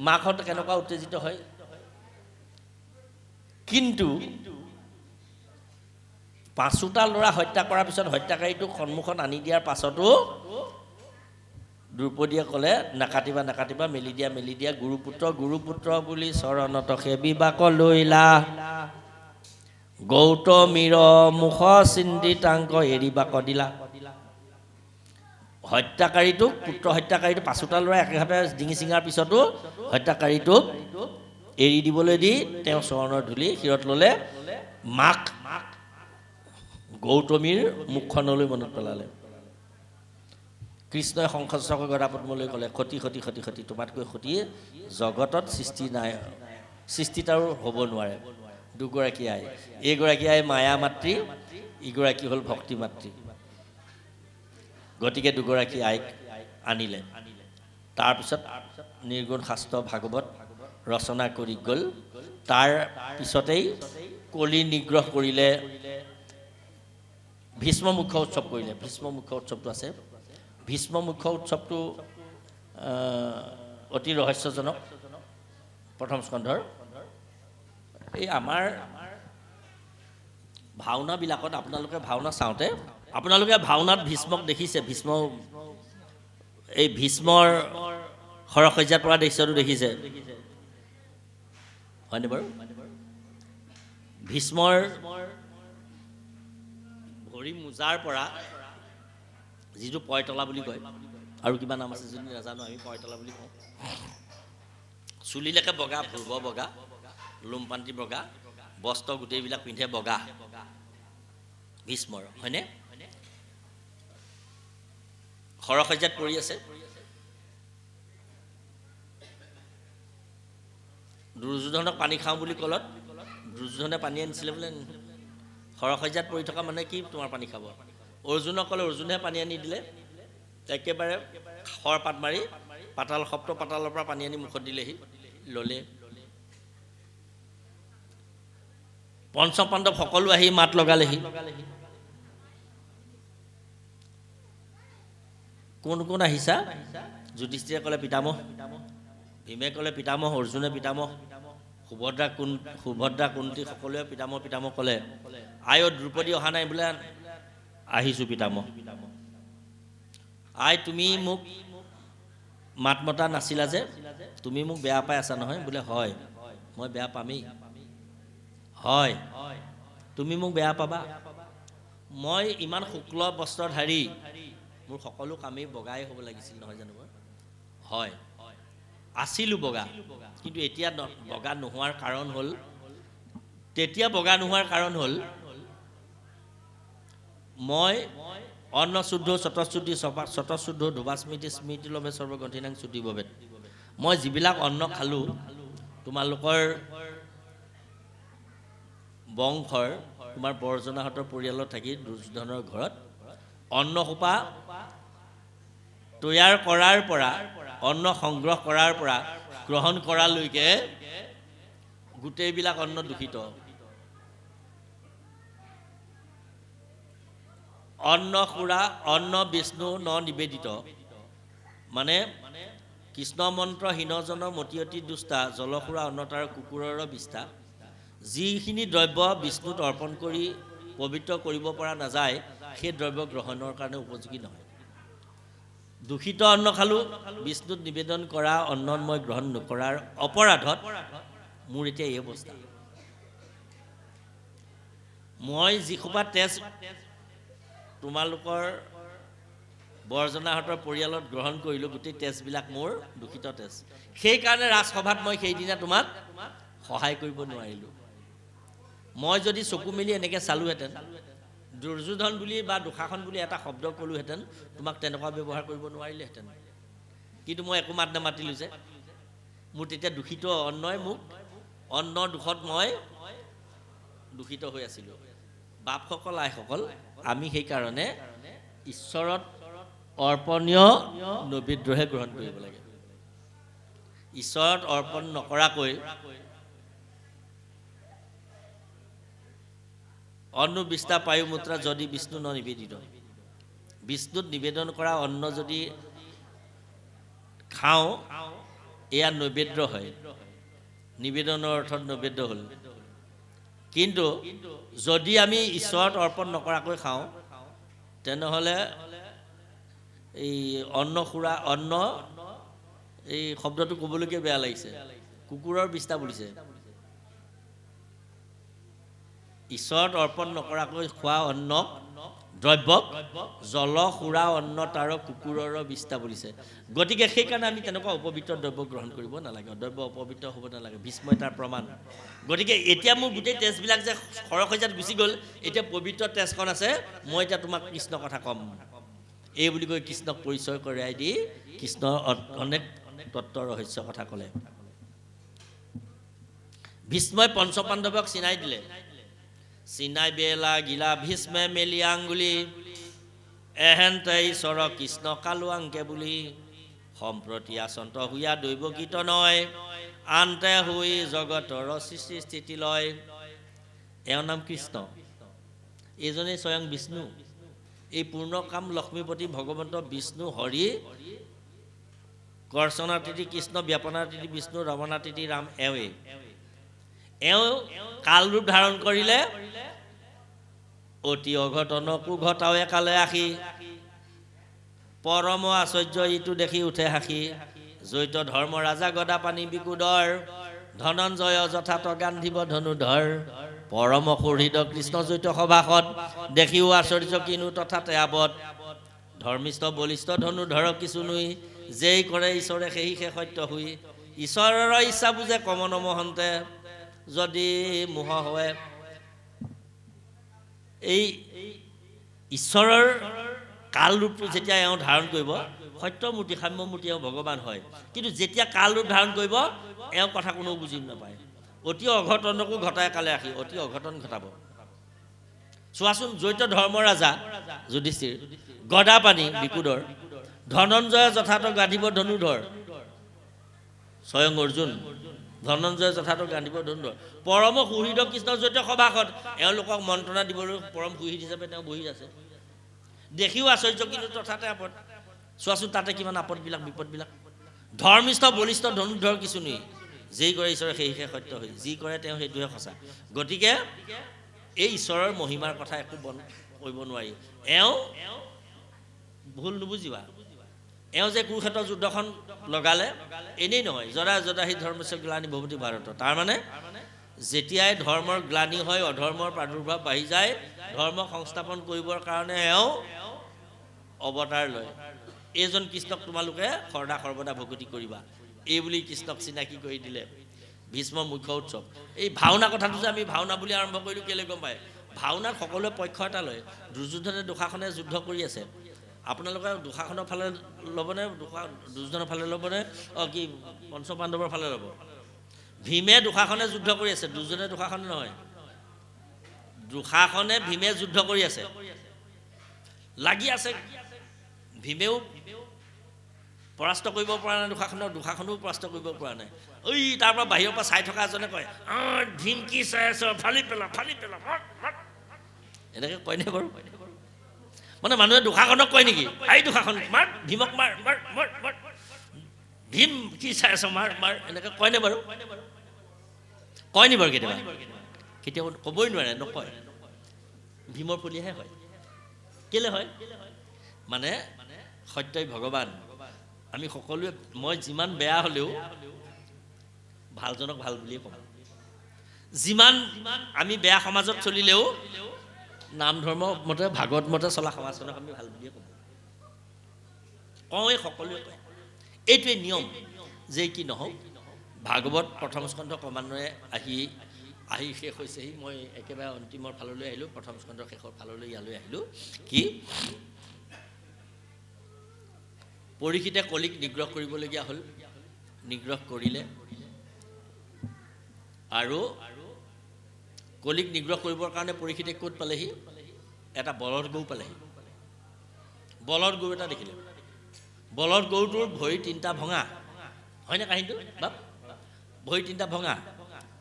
মাকহঁত কেনেকুৱা উত্তেজিত হয়। কিন্তু 5টা ল'ৰা হত্যা কৰাৰ পিছত হত্যাকাৰীটোক সন্মুখত আনি দিয়াৰ পাছতো দ্ৰৌপদীয়ে ক'লে, নাকাটিবা নাকাটিবা, মেলি দিয়া, গুৰুপুত্ৰ বুলি চৰণত সেবিবাক লৈলা, গৌতমীৰ মুখ চিন্তিতাংক এৰিবাক দিলা। হত্যাকাৰীটোক, পুত্ৰ হত্যাকাৰীটোক 5টা ল'ৰাই একেঘাপে ডিঙি চিঙাৰ পিছতো হত্যাকাৰীটোক এৰি দিবলৈ দি তেওঁ চৰণৰ ধূলি শিৰত ল'লে, মাক গৌতমীৰ মুখখনলৈ মনত পেলালে। কৃষ্ণই শংখচক্ৰ গদা পদ্মলৈ ক'লে, সতী সতী সতী সতী, তোমাতকৈ সতী জগতত সৃষ্টি নাই, সৃষ্টিত আৰু হ'ব নোৱাৰে। দুগৰাকী আই, এইগৰাকী আই মায়া মাতৃ, ইগৰাকী হ'ল ভক্তি মাতৃ। গতিকে দুগৰাকী আইক আনিলে। তাৰপিছত নিৰ্গুণ শাস্ত্ৰ ভাগৱত ৰচনা কৰি গ'ল। তাৰ পিছতেই কলি নিগ্ৰহ কৰিলে, ভীষ্ম মুখ্য উৎসৱ কৰিলে। ভীষ্ম মুখ্য উৎসৱটো আছে। ভীষ্ম মুখ্য উৎসৱটো অতি ৰহস্যজনক। প্ৰথম স্কন্ধৰ এই আমাৰ ভাওনাবিলাকত আপোনালোকে ভাওনা চাওঁতে আপোনালোকে ভাওনাত ভীষ্মক দেখিছে, এই ভীষ্মৰ সৰসজ্জাত পৰা দৃশ্যটো দেখিছে হয়নে বাৰু? ভীষ্মৰ ভৰি মোজাৰ পৰা যিটো পয়তলা বুলি কয়, আৰু কিবা নাম আছে যদি নাজানো, আমি পয়তলা বুলি কওঁ। চুলিলৈকে বগা, ভূৰ্ব বগা, লোমপান্তি বগা, বস্ত্ৰ গোটেইবিলাক পিন্ধে বগা, ভীষ্মৰ হয়নে? সৰসজ্জাত পৰি আছে। দুৰ্যোধনক পানী খাওঁ বুলি ক'লত দুৰ্যোধনে পানী আনিছিলে বোলে, সৰসজ্জাত পৰি থকা মানে কি তোমাৰ পানী খাব? অৰ্জুনক ক'লে, অৰ্জুনেহে পানী আনি দিলে। একেবাৰে শৰ পাত মাৰি পাতাল সপ্ত পাতালৰ পৰা পানী আনি মুখত দিলেহি, ল'লে। পঞ্চম পাণ্ডৱ সকলো আহি মাত লগালেহি। কোন কোন আহিছা? যুধিষ্ঠিৰে ক'লে পিতামহ, ভীমে ক'লে পিতামহ, অৰ্জুনে পিতামহ, সুভদ্ৰা কুন্তি সকলোৱে পিতামহ পিতামহ ক'লে। আই দ্ৰৌপদী অহা নাই বোলে, আহিছোঁ পিতামহ। আই তুমি মোক মাত মতা নাছিলা যে, তুমি মোক বেয়া পাই আছা নহয়? বোলে হয়, মই বেয়া পামেই। হয়, তুমি মোক বেয়া পাবা। মই ইমান শুক্ল বস্ত্ৰধাৰী, মোৰ সকলো কামেই বগাই হ'ব লাগিছিল নহয় জানো? হয়, আছিলোঁ বগা, কিন্তু এতিয়া বগা নোহোৱাৰ কাৰণ হ'ল, তেতিয়া বগা নোহোৱাৰ কাৰণ হ'ল মই অন্ন শুদ্ধ স্বতঃশুদ্ধি স্বতঃশুদ্ধ ধুবাস্মৃতি স্মৃতি লভে সৰ্বগ্ৰন্থিনাং শুদ্ধি ভৱেৎ। মই যিবিলাক অন্ন খালোঁ, তোমালোকৰ বংশৰ, তোমাৰ বৰ্জনাহঁতৰ পৰিয়ালত থাকি দুৰ্যোধনৰ ঘৰত অন্নসোপা তৈয়াৰ কৰাৰ পৰা, অন্ন সংগ্ৰহ কৰাৰ পৰা গ্ৰহণ কৰালৈকে গোটেইবিলাক অন্ন দূষিত। অন্ন সুৰা, অন্ন বিষ্ণু ন নিবেদিত, মানে কৃষ্ণ মন্ত্ৰ হীনজনৰ মতি অতি দুষ্টা, জলসুৰা অন্নতাৰ কুকুৰৰ বিষ্ঠা। যিখিনি দ্ৰব্য বিষ্ণুত অৰ্পণ কৰি পবিত্ৰ কৰিব পৰা নাযায়, সেই দ্ৰব্য গ্ৰহণৰ কাৰণে উপযোগী নহয়। দূষিত অন্ন খালোঁ, বিষ্ণুত নিবেদন কৰা অন্ন মই গ্ৰহণ নকৰাৰ অপৰাধত মোৰ এতিয়া এই অৱস্থা। মই যিসোপা তেজ তোমালোকৰ বৰ্জনাহঁতৰ পৰিয়ালত গ্ৰহণ কৰিলোঁ, গোটেই তেজবিলাক মোৰ দূষিত তেজ। সেইকাৰণে ৰাজসভাত মই সেইদিনা তোমাক সহায় কৰিব নোৱাৰিলোঁ। মই যদি চকু মেলি এনেকৈ চালোহেঁতেন দুৰ্যোধন বুলি বা দুষাসন বুলি এটা শব্দ ক'লোহেঁতেন তোমাক তেনেকুৱা ব্যৱহাৰ কৰিব নোৱাৰিলেহেঁতেন কিন্তু মই একো মাত নামাতিলোঁ যে মোৰ তেতিয়া দূষিত অন্নই মোক অন্ন দুখত মই দূষিত হৈ আছিলোঁ বাপসকল আইসকল আমি সেইকাৰণে ঈশ্বৰত অৰ্পণীয় নৈবেদ্যহে গ্ৰহণ কৰিব লাগে ঈশ্বৰত অৰ্পণ নকৰাকৈ অন্ন বিষ্টা পায়ু মুত্ৰা যদি বিষ্ণু ন নিবেদিত বিষ্ণুত নিবেদন কৰা অন্ন যদি খাওঁ এয়া নৈবেদ্য হয় নিবেদনৰ অৰ্থত নৈবেদ্য হ'ল কিন্তু যদি আমি ঈশ্বৰত অৰ্পণ নকৰাকৈ খাওঁ তেনেহ'লে এই অন্নসুৰা অন্ন এই শব্দটো ক'বলৈকে বেয়া লাগিছে কুকুৰৰ বিষ্টা বুলিছে ঈশ্বৰত অৰ্পণ নকৰাকৈ খোৱা অন্নক দ্ৰব্যক জলসুৰা অন্ন তাৰ কুকুৰৰ বিষ্টা বুলিছে গতিকে সেইকাৰণে আমি তেনেকুৱা অপবিত্ৰ দ্ৰব্য গ্ৰহণ কৰিব নালাগে দ্ৰব্য অপবিত্ৰ হ'ব নালাগে ভীষ্মই তাৰ প্ৰমাণ গতিকে এতিয়া মোৰ গোটেই তেজবিলাক যে সৰসজাত গুচি গ'ল এতিয়া পবিত্ৰ তেজখন আছে মই এতিয়া তোমাক কৃষ্ণৰ কথা ক'ম এই বুলি কৈ কৃষ্ণক পৰিচয় কৰাই দি কৃষ্ণ অনেক তত্ত্ব ৰহস্য কথা ক'লে ভীষ্মই পঞ্চপাণ্ডৱক চিনাই দিলে চিনাই বেলা গিলা ভীষ্মে মেলি আঙ্গুলি এহেন্তে ঈশ্বৰ কৃষ্ণ কালু আংকে বুলি সম্প্ৰতি আচন্ত হুয়া দৈৱ গীত নয় আনতে হৈ জগতৰ সৃষ্টি স্থিতি লয় এওঁৰ নাম কৃষ্ণ এইজনেই স্বয়ং বিষ্ণু এই পূৰ্ণকাম লক্ষ্মীপতি ভগৱন্ত বিষ্ণু হৰি কৰ্ষণাতিথি কৃষ্ণ ব্যাপনাতিথি বিষ্ণু ৰমনাতিথি ৰাম এওঁ কাল ৰূপ ধাৰণ কৰিলে অতি অঘটনকো ঘটাও একালে আহি পৰম আশ্চৰ্য ইটো দেখি উঠে হাসি জৈত ধৰ্ম ৰাজা গদা পানী বিকুদৰ ধনঞ্জয় যথাত গান্ধিব ধনুধৰ পৰম সুহৃদ কৃষ্ণ জৈত সভাসত দেখিও আশ্চৰ্য কিনো তথাতে আৱত ধৰ্মিষ্ঠ বলিষ্ঠ ধনুধৰ কিছু নুই যেই কৰে ঈশ্বৰে সেই সত্য হুই ঈশ্বৰৰ ইচ্ছা বুজে কমন মহন্তে যদি মোহ হয় এই ঈশ্বৰৰ কাল ৰূপটো যেতিয়া এওঁ ধাৰণ কৰিব সত্যমূৰ্তি সাম্যমূৰ্তি এওঁ ভগৱান হয় কিন্তু যেতিয়া কাল ৰূপ ধাৰণ কৰিব এওঁ কথা কোনেও বুজি নাপায় অতি অঘটনকো ঘটাই কালে ৰাখি অতি অঘটন ঘটাব চোৱাচোন জৈত ধৰ্ম ৰাজা যুধিষ্ঠিৰ গদা পানী বিকুদৰ ধনঞ্জয় যথাৰ্থ গান্ধিব ধনুধৰ স্বয়ং অৰ্জুন ধনঞ্জয় যথাৰ্থ গান্ধিব ধনুধৰ পৰম সুহৃদ কৃষ্ণ জৈত সভাসত এওঁলোকক মন্ত্ৰণা দিবলৈ পৰম সুহৃদ হিচাপে তেওঁ বহি আছে দেখিও আশ্চৰ্য কিন্তু তথাতে আপদ চোৱাচোন তাতে কিমান আপদবিলাক বিপদবিলাক ধৰ্মিষ্ঠ বলিষ্ঠ ধনুধৰ কিছু নুই যেই কৰে ঈশ্বৰে সেই সত্য হয় যি কৰে তেওঁ সেইটোহে সঁচা গতিকে এই ঈশ্বৰৰ মহিমাৰ কথা একো কৰিব নোৱাৰি এওঁ ভুল নুবুজিবা এওঁ যে কুৰুক্ষেত্ৰ যুদ্ধখন লগালে এনেই নহয় জৰা জদাহি ধৰ্মস্য গ্লানি ভৱতি ভাৰত তাৰমানে যেতিয়াই ধৰ্মৰ গ্লানি হয় অধৰ্মৰ প্ৰাদুৰ্ভাৱ বাঢ়ি যায় ধৰ্ম সংস্থাপন কৰিবৰ কাৰণে এওঁ অৱতাৰ লয় এইজন কৃষ্ণক তোমালোকে সৰ্দা সৰ্বদা ভকতি কৰিবা এই বুলি কৃষ্ণক চিনাকি কৰি দিলে ভীষ্মৰ মুখ্য উৎসৱ এই ভাওনা কথাটো যে আমি ভাওনা বুলি আৰম্ভ কৰিলোঁ কেলৈ গম পায় ভাওনাত সকলোৱে পক্ষ এটা লয় দুৰ্যোধনে দুষাসনে যুদ্ধ কৰি আছে আপোনালোকে দুষাসনৰ ফালে ল'বনে দুৰ্যোধনৰ ফালে ল'বনে কি পঞ্চপাণ্ডৱৰ ফালে ল'ব ভীমে দুষাসনে যুদ্ধ কৰি আছে দুৰ্যোধনে দুষাসনে নহয় দুষাসনে ভীমে যুদ্ধ কৰি আছে লাগি আছে ভীমেও পৰাস্ত কৰিব পৰা নাই দুষাসনেও পৰাস্ত কৰিব পৰা নাই ঐ তাৰ পৰা বাহিৰৰ পৰা চাই থকা এজনে কয় ভীম কি চাই আছ ফালি পেলা এনেকৈ কয়নে বাৰু মানে মানুহে দুষাসনক কয় নেকি এই দুষাসন মাৰ ভীমক মাৰ ভীম কি চাই আছ মাৰ এনেকৈ কয়নে বাৰু কয়নি বাৰু কেতিয়াবা ক'বই নোৱাৰে নকয় ভীমৰ পলিয়াহে হয় কেলে হয় মানে সত্যই ভগৱান আমি সকলোৱে মই যিমান বেয়া হ'লেও ভালজনক ভাল বুলিয়ে কওঁ যিমান আমি বেয়া সমাজত চলিলেও নাম ধৰ্ম মতে ভাগৱত মতে চলা সমাজখনক আমি ভাল বুলিয়ে কওঁ এই সকলোৱে কয় এইটোৱে নিয়ম যে কি নহওক ভাগৱত প্ৰথম স্কন্ধ ক্ৰমান্বয়ে আহি আহি শেষ হৈছেহি মই একেবাৰে অন্তিমৰ ফাললৈ আহিলোঁ প্ৰথম স্কন্ধৰ শেষৰ ফাললৈ ইয়ালৈ আহিলোঁ কি পৰীক্ষিতে কলিক নিগ্ৰহ কৰিবলগীয়া হ'ল নিগ্ৰহ কৰিলে আৰু কলিক নিগ্ৰহ কৰিবৰ কাৰণে পৰীক্ষিতে ক'ত পালেহি এটা বলদ গৰু পালেহি বলদ গৰু এটা দেখিলে বলদ গৰুটোৰ ভৰি তিনিটা ভঙা হয়নে কাহিনীটো বাপ ভৰি তিনিটা ভঙা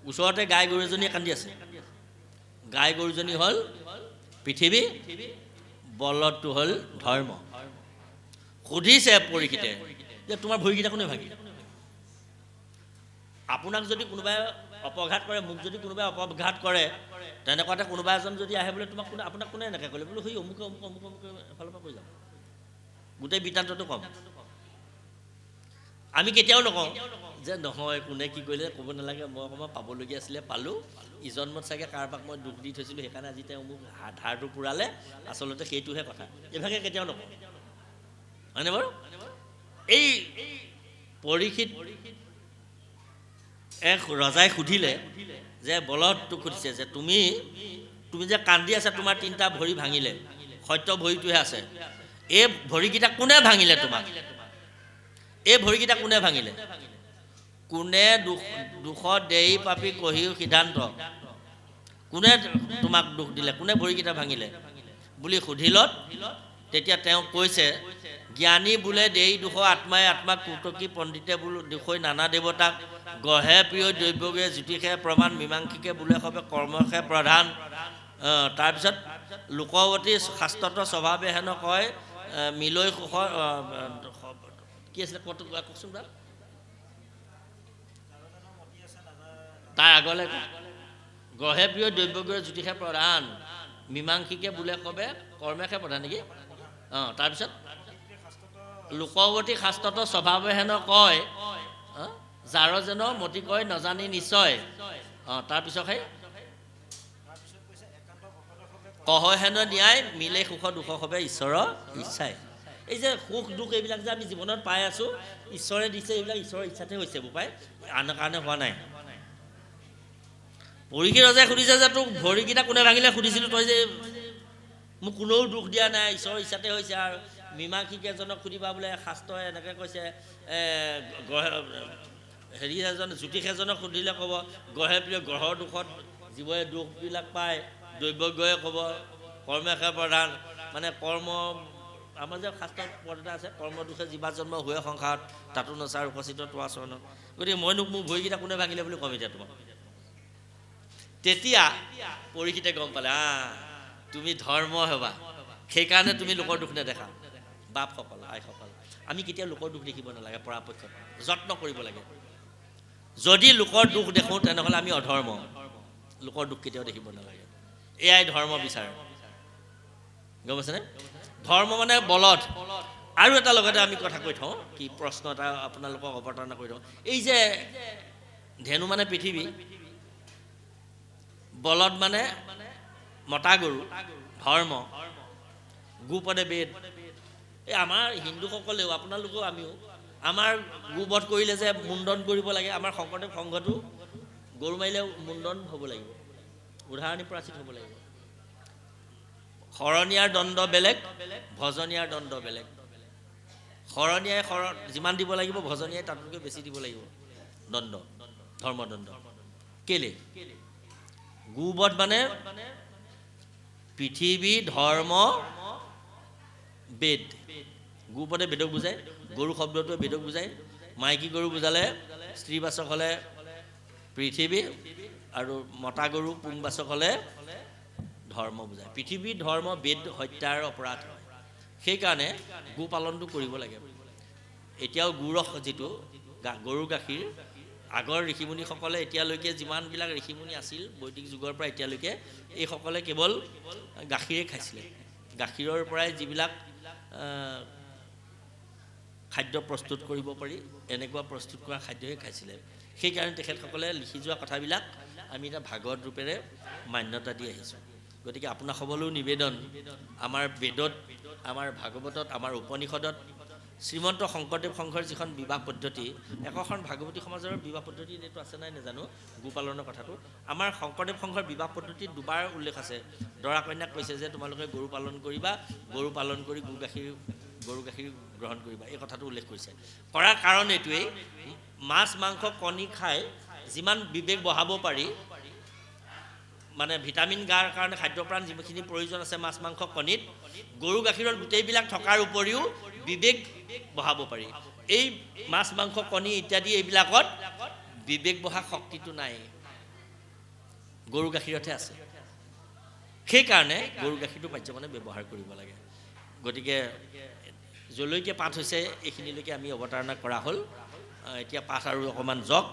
ওচৰতে গাই গৰু এজনীয়ে কান্দি আছে গাই গৰুজনী হ'ল পৃথিৱী বলদটো হ'ল ধৰ্ম সুধিছে পৰীক্ষিতে যে তোমাৰ ভৰিকেইটা কোনে ভাগিলে আপোনাক যদি কোনোবাই অপঘাত কৰে মোক যদি কোনোবাই অপঘাত কৰে তেনেকুৱাতে কোনোবা এজন যদি আহে বোলে তোমাক কোনে আপোনাক কোনে এনেকৈ ক'লে বোলে সেই অমুকে অমুক অমুক অমুক এফালৰ পৰা কৈ যাম গোটেই বৃত্তান্তটো ক'ম আমি কেতিয়াও নকওঁ যে নহয় কোনে কি কৰিলে ক'ব নালাগে মই অকণমান পাবলগীয়া আছিলে পালোঁ ইজন্মত চাগে কাৰোবাক মই দুখ দি থৈছিলোঁ সেইকাৰণে আজি তেওঁ মোক ধাৰটো পুৰালে আচলতে সেইটোহে কথা এইভাগে কেতিয়াও নকওঁ হয়নে বাৰু এই পৰীক্ষিত এক ৰজাই সুধিলে যে বলদটোক সুধিছে যে তুমি যে কান্দি আছা তোমাৰ তিনিটা ভৰি ভাঙিলে সত্য ভৰিটোহে আছে এই ভৰিকেইটা কোনে ভাঙিলে তোমাক এই ভৰিকেইটা কোনে ভাঙিলে কোনে দুখ দেই পাপি কহিও সিদ্ধান্ত কোনে তোমাক দুখ দিলে কোনে ভৰিকেইটা ভাঙিলে বুলি সুধিলত তেতিয়া তেওঁ কৈছে জ্ঞানী বোলে দেই দুখ আত্মাই আত্মাক কুটকী পণ্ডিতে বোলো দুখৈ নানা দেৱতাক গঢ়ে প্ৰিয় দ্ৰব্যগে জ্যোতিষে প্ৰমাণ মীমাংসিকে বোলে সবে কৰ্মসে প্ৰধান তাৰপিছত লোকৱতী শাস্ত্ৰত স্বভাৱে হেন কয় মিলৈ সুখ কি আছিলে কওকচোন বাৰু তাৰ আগলৈ গঢ়ে প্ৰিয় দ্ৰব্যগে জ্যোতিষে প্ৰধান মীমাংসিকে বোলে কবে কৰ্মেশে প্ৰধান নেকি তাৰপিছত লোকৱতী শাস্ত্ৰত স্বভাৱে হেন কয় যাৰ যেন মতি কয় নজানি নিশ্চয় তাৰপিছত সেই কহ হেন ন্যায় মিলে সুখ দুখ হবে ঈশ্বৰৰ ইচ্ছাই এই যে সুখ দুখ এইবিলাক যে আমি জীৱনত পাই আছোঁ ঈশ্বৰে দিছে এইবিলাক ঈশ্বৰৰ ইচ্ছাতে হৈছে বোপাই আনৰ কাৰণে হোৱা নাই পৰীক্ষিত ৰজাই সুধিছে যে তোক ভৰিকেইটা কোনে ভাঙিলে সুধিছিলোঁ তই যে মোক কোনেও দুখ দিয়া নাই ঈশ্বৰৰ ইচ্ছাতে হৈছে আৰু মীমাংসিক এজনক সুধিবা বোলে শাস্ত্ৰই এনেকৈ কৈছে হেৰি এজন জ্যোতিষ এজনক সুধিলে ক'ব গ্ৰহে প্ৰিয় গ্ৰহৰ দুখত জীৱই দুখবিলাক পায় দৈৱজ্ঞয়ে ক'ব কৰ্মেশে প্ৰধান মানে কৰ্ম আমাৰ যে শাস্ত্ৰৰ পদ এটা আছে কৰ্ম দুখে জীৱা জন্ম হৈ সংসাৰত তাতো নচাৰ উপস্থিত তোৱা চৰণত গতিকে মইনো মোৰ ভৰিকেইটা কোনে ভাঙিলে বুলি ক'ম এতিয়া তোমাক তেতিয়া পৰীক্ষিতে গম পালে তুমি ধৰ্ম হ'বা সেইকাৰণে তুমি লোকৰ দুখ নেদেখা বাপসকল আইসকল আমি কেতিয়াও লোকৰ দুখ দেখিব নালাগে পৰাপক্ষত যত্ন কৰিব লাগে যদি লোকৰ দুখ দেখোঁ তেনেহ'লে আমি অধৰ্ম লোকৰ দুখ কেতিয়াও দেখিব নালাগে এয়াই ধৰ্ম বিচাৰে গম পাইছেনে ধৰ্ম মানে বলদ আৰু এটা লগতে আমি কথা কৈ থওঁ কি প্ৰশ্ন এটা আপোনালোকক অৱতাৰণা কৰি থওঁ এই যে ধেনু মানে পৃথিৱী বলদ মানে মতা গৰু ধৰ্ম গোপদে বেদ এই আমাৰ হিন্দুসকলেও আপোনালোকেও আমিও আমাৰ গোবধ কৰিলে যে মুণ্ডন কৰিব লাগে আমাৰ শংকৰদেৱ সংঘটো গৰু মাৰিলে মুণ্ডন হ'ব লাগিব উদাহৰণি প্ৰাচীন হ'ব লাগিব শৰণীয়াৰ দণ্ড বেলেগ ভজনীয়াৰ দণ্ড বেলেগ শৰণীয়াই যিমান দিব লাগিব ভজনীয়াই তাতকৈ বেছি দিব লাগিব দণ্ড ধৰ্মদণ্ড কেলে গোবধ মানে পৃথিৱী ধৰ্ম বেদ গোপদে বেদক বুজায় গৰু শব্দটোৱে বেদক বুজায় মাইকী গৰু বুজালে স্ত্ৰীবাচক হ'লে পৃথিৱী আৰু মতা গৰু পুংবাচক হ'লে ধৰ্ম বুজায় পৃথিৱী ধৰ্ম বেদ হত্যাৰ অপৰাধ হয় সেইকাৰণে গো পালনটো কৰিব লাগে এতিয়াও গুৰস যিটো গৰু গাখীৰ আগৰ ঋষিমুনিসকলে এতিয়ালৈকে যিমানবিলাক ঋষিমুনি আছিল বৈদিক যুগৰ পৰা এতিয়ালৈকে এইসকলে কেৱল গাখীৰে খাইছিলে গাখীৰৰ পৰাই যিবিলাক খাদ্য প্ৰস্তুত কৰিব পাৰি এনেকুৱা প্ৰস্তুত কৰা খাদ্যই খাইছিলে সেইকাৰণে তেখেতসকলে লিখি যোৱা কথাবিলাক আমি এটা ভাগৱত ৰূপেৰে মান্যতা দি আহিছোঁ গতিকে আপোনাসকলেও নিবেদন আমাৰ বেদত আমাৰ ভাগৱতত আমাৰ উপনিষদত শ্ৰীমন্ত শংকৰদেৱ সংঘৰ যিখন বিবাহ পদ্ধতি, একোখন ভাগৱতী সমাজৰ বিবাহ পদ্ধতি এইটো আছে নাই নাজানো, গোপালনৰ কথাটো। আমাৰ শংকৰদেৱ সংঘৰ বিবাহ পদ্ধতিত দুবাৰ উল্লেখ আছে। দৰা কন্যাক কৈছে যে তোমালোকে গৰু পালন কৰিবা, গৰু পালন কৰি গৰু গাখীৰ গ্ৰহণ কৰিবা, এই কথাটো উল্লেখ কৰিছে। কৰাৰ কাৰণ এইটোৱেই, মাছ মাংস কণী খাই যিমান বিবেক বঢ়াব পাৰি, মানে ভিটামিন গাৰ কাৰণে খাদ্যপ্ৰাণ যিখিনি প্ৰয়োজন আছে মাছ মাংস কণীত, গৰু গাখীৰত গোটেইবিলাক থকাৰ উপৰিও বিবেক বঢ়াব পাৰি। এই মাছ মাংস কণী ইত্যাদি এইবিলাকত বিবেক বঢ়া শক্তিটো নাই, গৰু গাখীৰতহে আছে। সেইকাৰণে গৰু গাখীৰটো পাৰ্যমানে ব্যৱহাৰ কৰিব লাগে। গতিকে যলৈকে পাঠ হৈছে এইখিনিলৈকে আমি অৱতাৰণা কৰা হ'ল। এতিয়া পাঠ আৰু অকণমান যাওক।